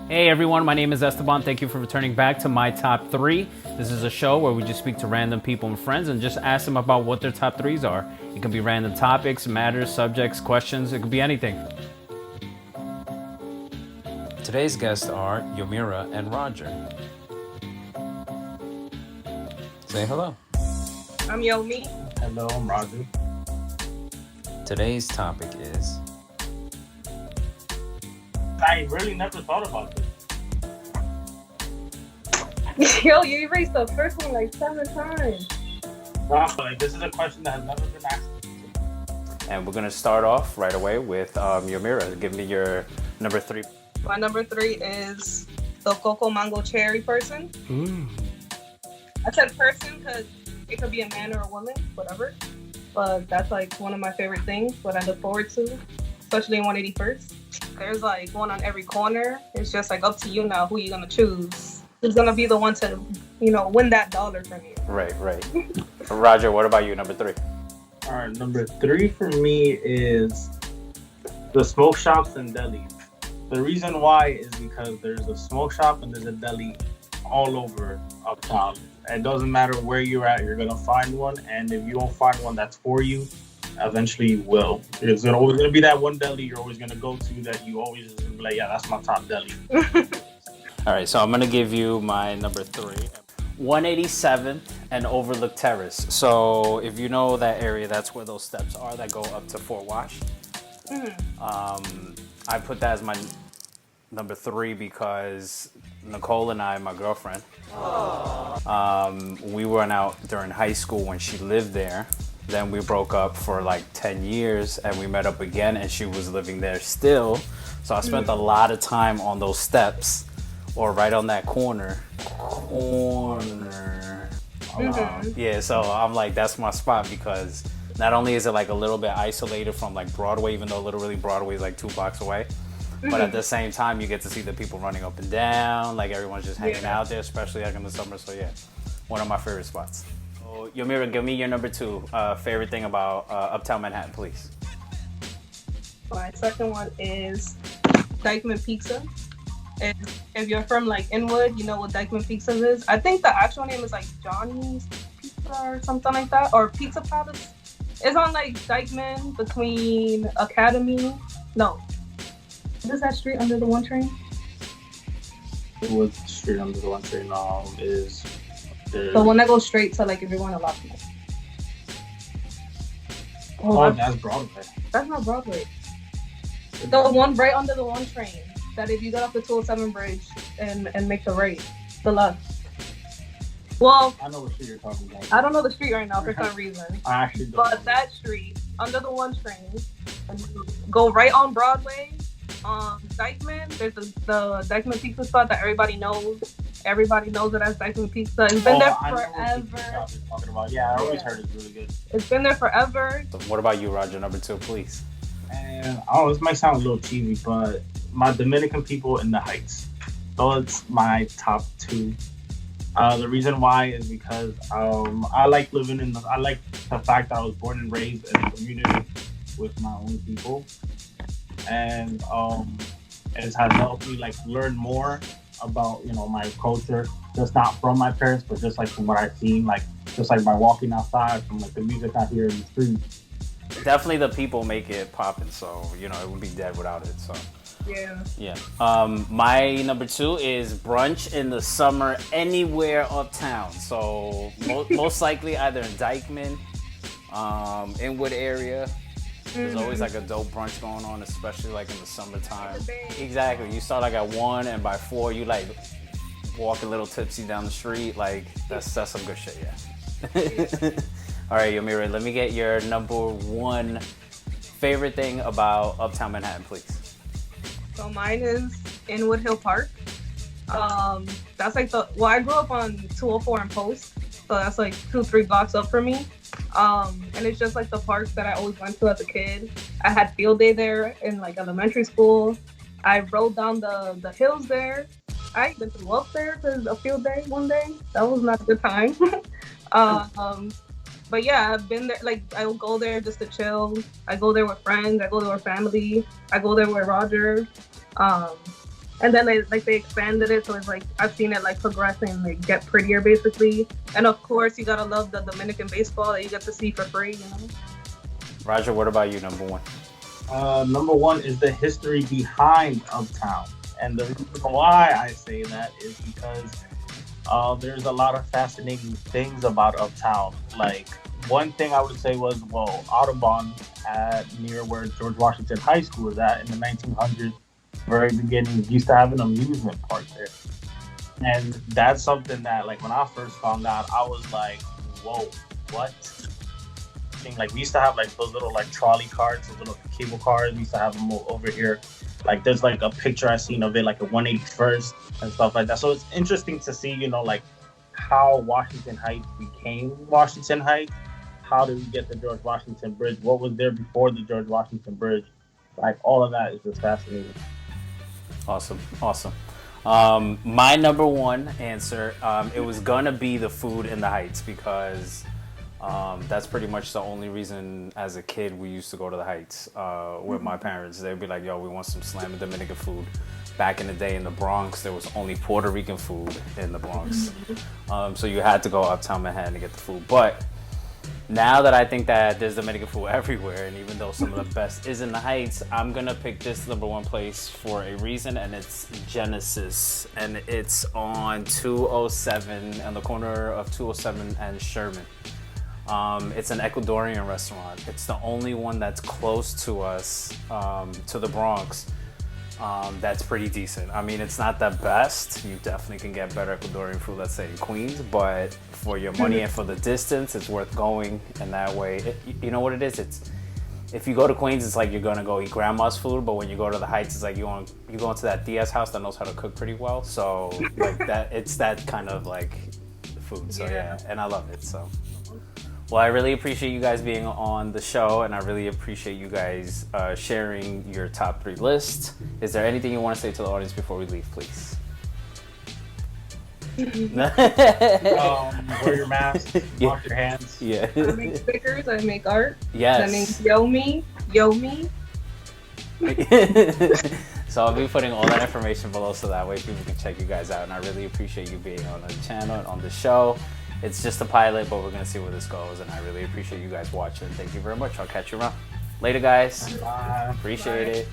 Hey everyone, my name is Esteban. Thank you for returning back to my top three. This is a show where we just speak to random people and friends and just ask them about what their top threes are. It can be random topics, matters, subjects, questions, it could be anything. Today's guests are Yomi and Roger. Say hello. I'm Yomi. Hello, I'm Roger. Today's topic is... I really never thought about this. Yo, you erased the first one like 7 times. Like, this is a question that has never been asked. And we're going to start off right away with Yomi. Give me your number three. My number 3 is the cocoa mango cherry person. I said person because it could be a man or a woman, whatever. But that's like one of my favorite things, what I look forward to, especially in 181st. There's like one on every corner. It's just like up to you now who you're gonna choose. Who's gonna be the one to, win that dollar from you. Right. Roger, what about you, number 3? All right, number 3 for me is the smoke shops and delis. The reason why is because there's a smoke shop and there's a deli all over Uptown. It doesn't matter where you're at, you're gonna find one. And if you don't find one that's for you, eventually you will. It's always gonna be that one deli you're always gonna go to that you always be like, yeah, that's my top deli. All right, so I'm gonna give you my number 3. 187th and Overlook Terrace. So if you know that area, that's where those steps are that go up to Fort Wash. I put that as my number 3 because Nicole and I, my girlfriend, we went out during high school when she lived there. Then we broke up for like 10 years and we met up again and she was living there still. So I spent a lot of time on those steps or right on that corner. Yeah, so I'm like, that's my spot because not only is it like a little bit isolated from like Broadway, even though literally Broadway is like 2 blocks away. But at the same time, you get to see the people running up and down, like everyone's just hanging out there, especially like in the summer. So yeah, one of my favorite spots. So Yomi, give me your number 2 favorite thing about Uptown Manhattan, please. My second one is Dykeman Pizza. And if you're from like Inwood, you know what Dykeman Pizza is. I think the actual name is like Johnny's Pizza or something like that, or Pizza Palace. It's on like Dykeman between Academy. No. Is that street under the one train? What street under the one train is the one that goes straight to like if you're going to Lafayette. That's Broadway. That's not Broadway. The one right under the one train. That if you get off the 207 bridge and make the right, the left. Well, I know what street you're talking about. I don't know the street right now for some reason. I actually don't. But that street under the one train, and you go right on Broadway. Dykeman, there's the Dykeman Pizza spot that everybody knows. Everybody knows it as Dykeman Pizza. It's been there forever. Talking about. Yeah, I always heard it's really good. It's been there forever. So what about you, Roger, number 2, please? And this might sound a little cheesy, but my Dominican people in the Heights. Those my top 2. The reason why is because I like living I like the fact that I was born and raised in a community with my own people. And it has helped me like learn more about my culture, just not from my parents, but just like from what I've seen, like just like by walking outside, from like the music I hear in the street. Definitely the people make it poppin', so it would be dead without it. So yeah. My number 2 is brunch in the summer anywhere uptown. So most likely either in Dykeman, Inwood area. There's always like a dope brunch going on, especially like in the summertime. Exactly. You start like at 1 and by 4 you like walk a little tipsy down the street. Like that's some good shit, yeah. All right, Yomi, let me get your number 1 favorite thing about Uptown Manhattan, please. So mine is Inwood Hill Park. That's like I grew up on 204 and Post, so that's like 2-3 blocks up for me. And it's just like the parks that I always went to as a kid. I had field day there in like elementary school. I rode down the hills there. I even threw up there because a field day one day. That was not a good time. But yeah, I've been there. Like I will go there just to chill. I go there with friends. I go there with family. I go there with Roger. And then they expanded it, so it's like I've seen it like progress and like get prettier basically. And of course, you gotta love the Dominican baseball that you get to see for free, you know. Roger, what about you? Number one. Number one is the history behind Uptown, and the reason why I say that is because there's a lot of fascinating things about Uptown. Like one thing I would say was, well, Audubon near where George Washington High School was at in the 1900s, very beginning, used to have an amusement park there. And that's something that, like, when I first found out, I was like, whoa, what? Like, we used to have, like, those little, like, trolley cars, those little cable cars. We used to have them over here. Like, there's, like, a picture I seen of it, like, a 181st and stuff like that. So it's interesting to see, you know, like, how Washington Heights became Washington Heights. How did we get the George Washington Bridge? What was there before the George Washington Bridge? Like, all of that is just fascinating. Awesome. My number one answer, it was gonna be the food in the Heights because that's pretty much the only reason as a kid we used to go to the Heights with my parents. They'd be like, yo, we want some slam Dominican food. Back in the day in the Bronx, there was only Puerto Rican food in the Bronx. So you had to go uptown Manhattan to get the food. But now that I think that there's Dominican food everywhere, and even though some of the best is in the Heights, I'm gonna pick this number one place for a reason, and it's Genesis, and it's on 207, on the corner of 207 and Sherman. It's an Ecuadorian restaurant. It's the only one that's close to us, to the Bronx. That's pretty decent. I mean, it's not the best. You definitely can get better Ecuadorian food, let's say in Queens, but for your money and for the distance, it's worth going in that way. You know what it is? It's if you go to Queens, it's like you're gonna go eat grandma's food, but when you go to the Heights, it's like you go into that Diaz house that knows how to cook pretty well. So like that, it's that kind of like food. So yeah, and I love it. So. Well, I really appreciate you guys being on the show, and I really appreciate you guys sharing your top 3 list. Is there anything you want to say to the audience before we leave, please? Wear your mask, wash your hands. Yeah. I make stickers, I make art. Yes. My name's Yomi. So I'll be putting all that information below so that way people can check you guys out, and I really appreciate you being on the channel and on the show. It's just a pilot, but we're going to see where this goes, and I really appreciate you guys watching. Thank you very much. I'll catch you around. Later, guys. Bye. Appreciate it.